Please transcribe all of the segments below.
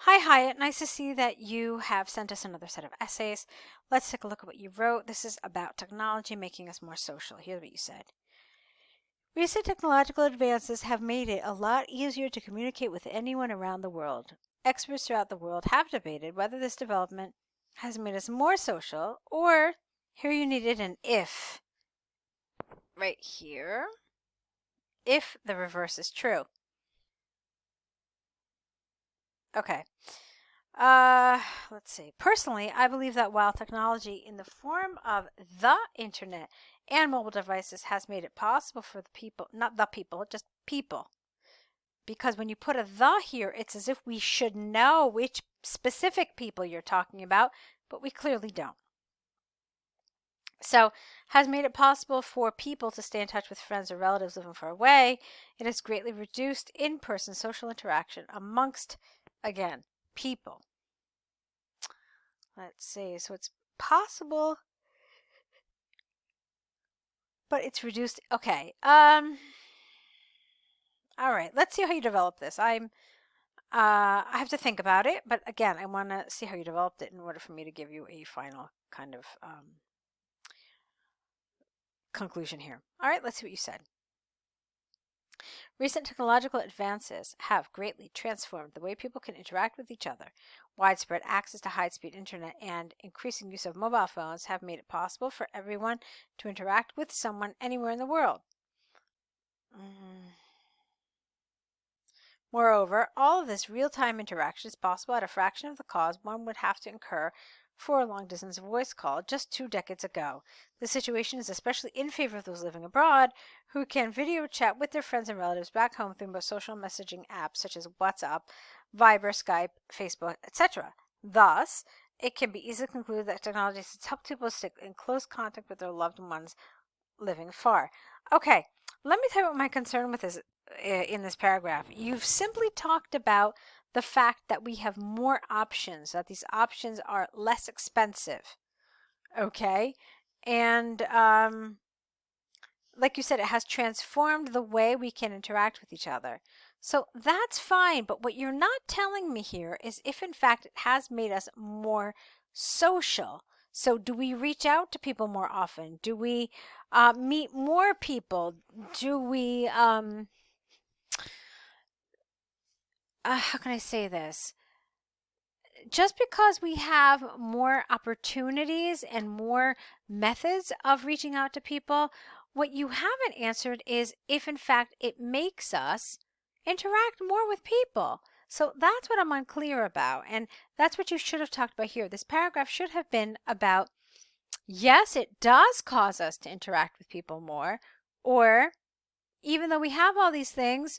Hi, Hayat. Nice to see that you have sent us another set of essays. Let's take a look at what you wrote. This is about technology making us more social. Here's what you said. Recent technological advances have made it a lot easier to communicate with anyone around the world. Experts throughout the world have debated whether this development has made us more social or here you needed an if right here, if the reverse is true. Okay. Let's see. Personally, I believe that while technology in the form of the internet and mobile devices has made it possible for the people, not the people, just people. Because when you put a the here, it's as if we should know which specific people you're talking about, but we clearly don't. So, has made it possible for people to stay in touch with friends or relatives living far away. It has greatly reduced in-person social interaction amongst, again, people. Let's see. So it's possible, but it's reduced. Okay. All right. Let's see how you develop this. I have to think about it, but again, I want to see how you developed it in order for me to give you a final kind of conclusion here. All right. Let's see what you said. Recent technological advances have greatly transformed the way people can interact with each other. Widespread access to high-speed internet and increasing use of mobile phones have made it possible for everyone to interact with someone anywhere in the world. Moreover, all of this real-time interaction is possible at a fraction of the cost one would have to incur for a long-distance voice call just 2 decades ago. The situation is especially in favor of those living abroad who can video chat with their friends and relatives back home through most social messaging apps such as WhatsApp, Viber, Skype, Facebook, etc. Thus, it can be easily concluded that technology has helped people stick in close contact with their loved ones living far. Okay, let me tell you what my concern with is in this paragraph. You've simply talked about the fact that we have more options, that these options are less expensive. Okay, and like you said, it has transformed the way we can interact with each other. So that's fine, but what you're not telling me here is if in fact it has made us more social. So do we reach out to people more often? Do we meet more people? Do we, how can I say this? Just because we have more opportunities and more methods of reaching out to people, what you haven't answered is if in fact it makes us interact more with people. So that's what I'm unclear about. And that's what you should have talked about here. This paragraph should have been about, yes, it does cause us to interact with people more, or even though we have all these things,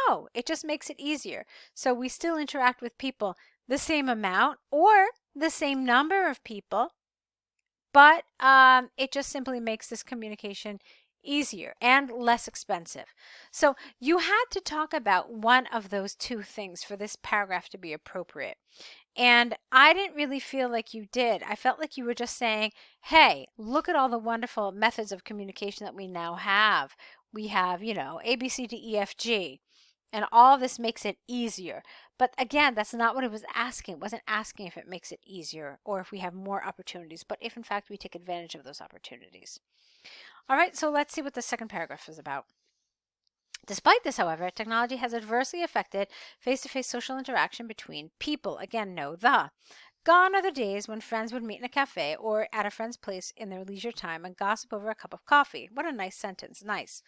no, it just makes it easier. So we still interact with people the same amount or the same number of people, but it just simply makes this communication easier and less expensive. So you had to talk about one of those two things for this paragraph to be appropriate. And I didn't really feel like you did. I felt like you were just saying, hey, look at all the wonderful methods of communication that we now have. We have, A, B, C, D, E, F, G. And all this makes it easier. But again, that's not what it was asking. It wasn't asking if it makes it easier or if we have more opportunities, but if in fact we take advantage of those opportunities. All right, so let's see what the second paragraph is about. Despite this, however, technology has adversely affected face-to-face social interaction between people. Again, no the. Gone are the days when friends would meet in a cafe or at a friend's place in their leisure time and gossip over a cup of coffee. What a nice sentence. Nice.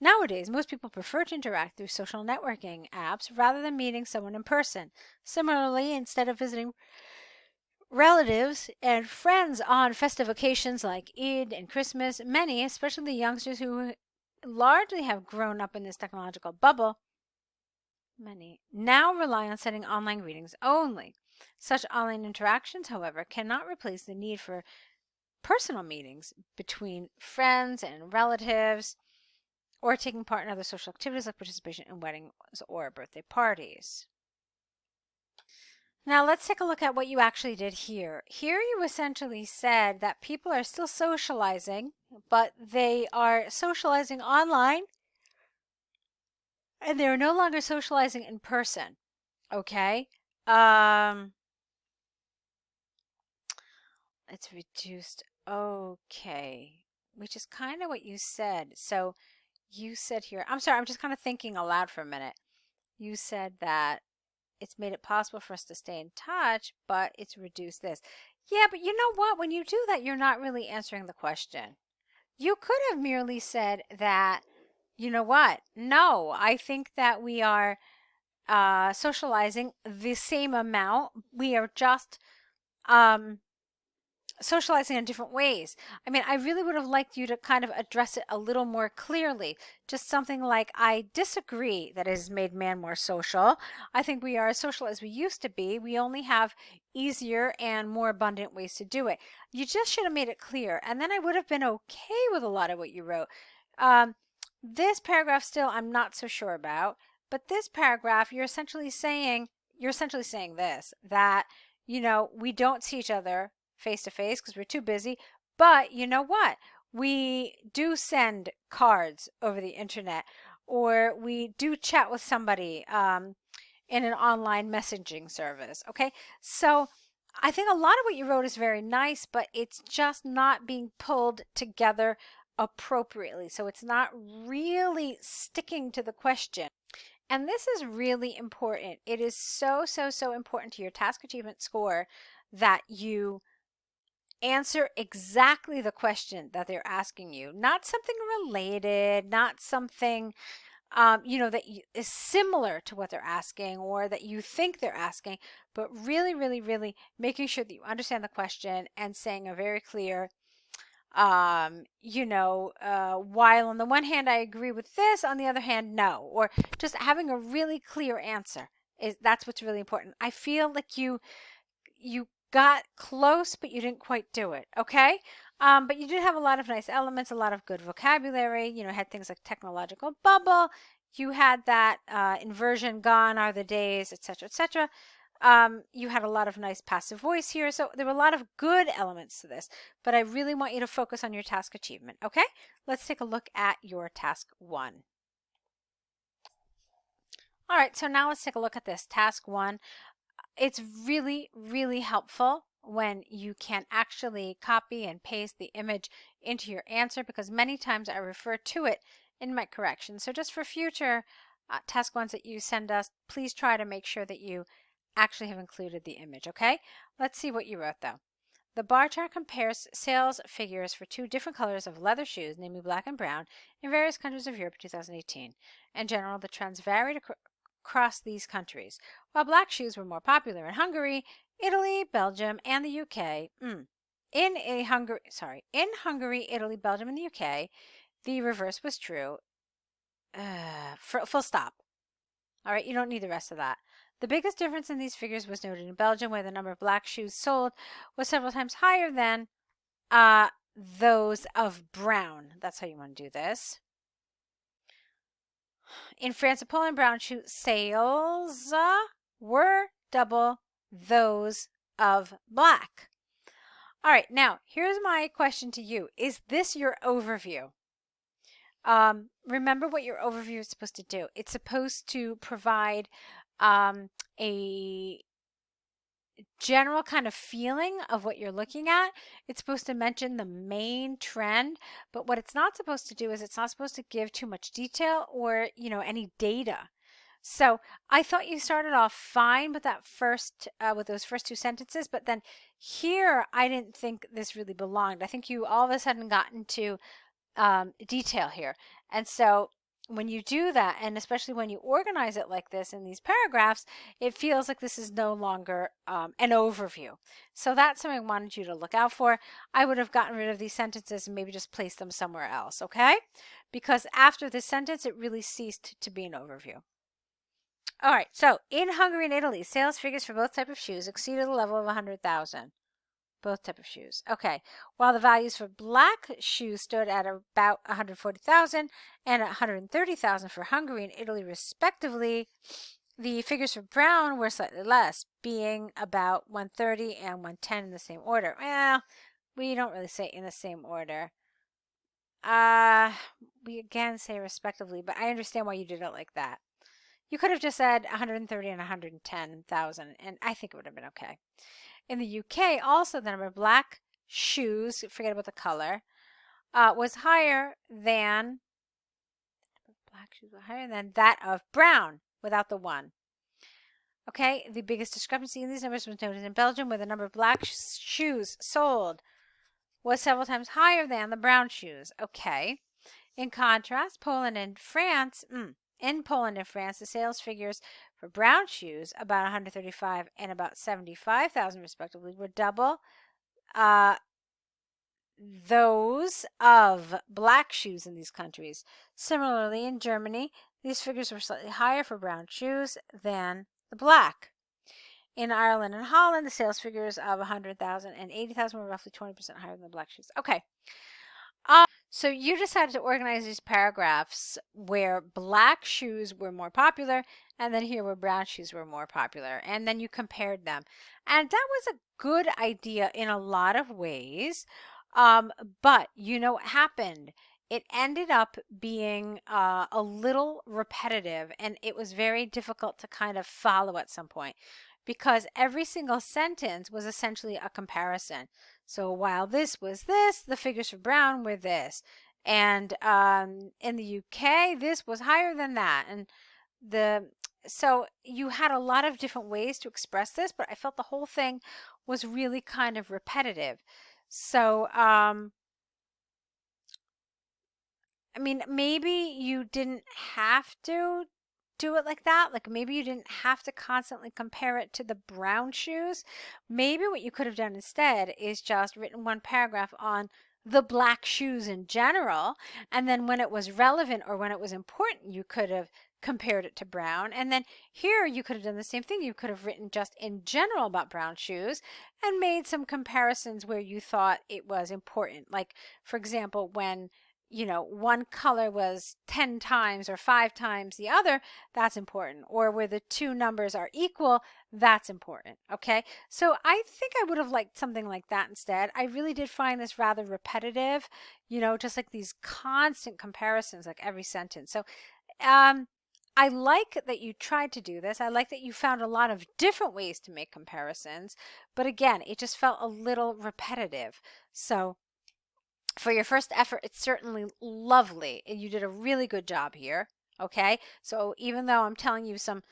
Nowadays, most people prefer to interact through social networking apps rather than meeting someone in person. Similarly, instead of visiting relatives and friends on festive occasions like Eid and Christmas, many, especially the youngsters who largely have grown up in this technological bubble, many now rely on sending online greetings only. Such online interactions, however, cannot replace the need for personal meetings between friends and relatives or taking part in other social activities like participation in weddings or birthday parties. Now let's take a look at what you actually did here. Here you essentially said that people are still socializing, but they are socializing online and they're no longer socializing in person. Okay? It's reduced. Okay. Which is kind of what you said. So you said here, I'm sorry, I'm just kind of thinking aloud for a minute. You said that it's made it possible for us to stay in touch, but it's reduced this. Yeah, but you know what? When you do that, you're not really answering the question. You could have merely said that, you know what? No, I think that we are socializing the same amount. We are just um, socializing in different ways. I mean, I really would have liked you to kind of address it a little more clearly. Just something like, I disagree that it has made man more social. I think we are as social as we used to be. We only have easier and more abundant ways to do it. You just should have made it clear. And then I would have been okay with a lot of what you wrote. Um, this paragraph still, I'm not so sure about. But this paragraph, you're essentially saying this, that, you know, we don't see each other face to face because we're too busy. But you know what? We do send cards over the internet, or we do chat with somebody in an online messaging service. Okay. So I think a lot of what you wrote is very nice, but it's just not being pulled together appropriately. So it's not really sticking to the question. And this is really important. It is so, so, so important to your task achievement score that you answer exactly the question that they're asking you, not something related, not something you know, that is similar to what they're asking or that you think they're asking, but really, really, really making sure that you understand the question and saying a very clear, you know, while on the one hand I agree with this, on the other hand no, or just having a really clear answer. That's what's really important. I feel like you got close, but you didn't quite do it. Okay. But you did have a lot of nice elements, a lot of good vocabulary. You know, had things like technological bubble. You had that inversion, gone are the days, etc., etc. You had a lot of nice passive voice here. So there were a lot of good elements to this, but I really want you to focus on your task achievement. Okay. Let's take a look at your task 1. All right. So now let's take a look at this task 1. It's really, really helpful when you can actually copy and paste the image into your answer, because many times I refer to it in my corrections. So just for future task 1s that you send us, please try to make sure that you actually have included the image, okay? Let's see what you wrote though. The bar chart compares sales figures for 2 different colors of leather shoes, namely black and brown, in various countries of Europe in 2018. In general, the trends varied across these countries. While black shoes were more popular in Hungary, Italy, Belgium, and the UK. In Hungary, Italy, Belgium, and the UK, the reverse was true. Full stop. All right, you don't need the rest of that. The biggest difference in these figures was noted in Belgium, where the number of black shoes sold was several times higher than those of brown. That's how you want to do this. In France and Poland, brown shoe sales were double those of black. All right, now here's my question to you. Is this your overview? Remember what your overview is supposed to do. It's supposed to provide a general kind of feeling of what you're looking at. It's supposed to mention the main trend, but what it's not supposed to do is it's not supposed to give too much detail or, you know, any data. So I thought you started off fine with that with those first 2 sentences, but then here I didn't think this really belonged. I think you all of a sudden got into detail here. And so when you do that, and especially when you organize it like this in these paragraphs, it feels like this is no longer an overview. So that's something I wanted you to look out for. I would have gotten rid of these sentences and maybe just placed them somewhere else, okay? Because after this sentence, it really ceased to be an overview. All right, so in Hungary and Italy, sales figures for both types of shoes exceeded the level of 100,000. Both type of shoes. Okay. While the values for black shoes stood at about 140,000 and 130,000 for Hungary and Italy respectively, the figures for brown were slightly less, being about 130 and 110 in the same order. Well, we don't really say in the same order. We again say respectively, but I understand why you did it like that. You could have just said 130 and 110,000, and I think it would have been okay. In the UK, also the number of black shoes, forget about the color, was higher than that of brown without the 1. Okay, the biggest discrepancy in these numbers was noted in Belgium, where the number of black shoes sold was several times higher than the brown shoes. Okay. In contrast, Poland and France, in Poland and France, the sales figures for brown shoes, about 135 and about 75,000 respectively, were double those of black shoes in these countries. Similarly, in Germany, these figures were slightly higher for brown shoes than the black. In Ireland and Holland, the sales figures of 100,000 and 80,000 were roughly 20% higher than the black shoes. Okay. So you decided to organize these paragraphs where black shoes were more popular, and then here where brown shoes were more popular, and then you compared them. And that was a good idea in a lot of ways, but you know what happened? It ended up being a little repetitive, and it was very difficult to kind of follow at some point, because every single sentence was essentially a comparison. So while this was this, the figures for brown were this. And in the UK, this was higher than that. And so you had a lot of different ways to express this, but I felt the whole thing was really kind of repetitive. So, I mean, maybe you didn't have to do it like that. Like maybe you didn't have to constantly compare it to the brown shoes. Maybe what you could have done instead is just written one paragraph on the black shoes in general, and then when it was relevant or when it was important, you could have compared it to brown. And then here you could have done the same thing. You could have written just in general about brown shoes and made some comparisons where you thought it was important. Like, for example, when one color was 10 times or 5 times the other, that's important. Or where the two numbers are equal, that's important. Okay, so I think I would have liked something like that instead. I really did find this rather repetitive, just like these constant comparisons, like every sentence. So I like that you tried to do this. I like that you found a lot of different ways to make comparisons. But again, it just felt a little repetitive. So for your first effort, it's certainly lovely. You did a really good job here. Okay, so even though I'm telling you some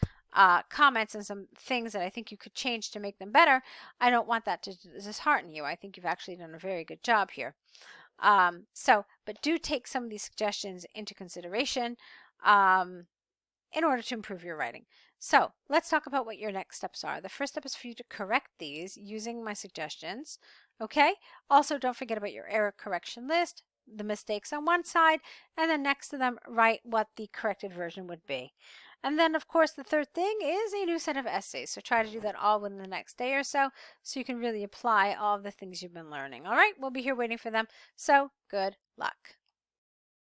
comments and some things that I think you could change to make them better, I don't want that to dishearten you. I think you've actually done a very good job here. But do take some of these suggestions into consideration in order to improve your writing. So let's talk about what your next steps are. The first step is for you to correct these using my suggestions. Okay. Also, don't forget about your error correction list, the mistakes on one side, and then next to them, write what the corrected version would be. And then, of course, the third thing is a new set of essays. So try to do that all within the next day or so you can really apply all of the things you've been learning. All right. We'll be here waiting for them. So good luck.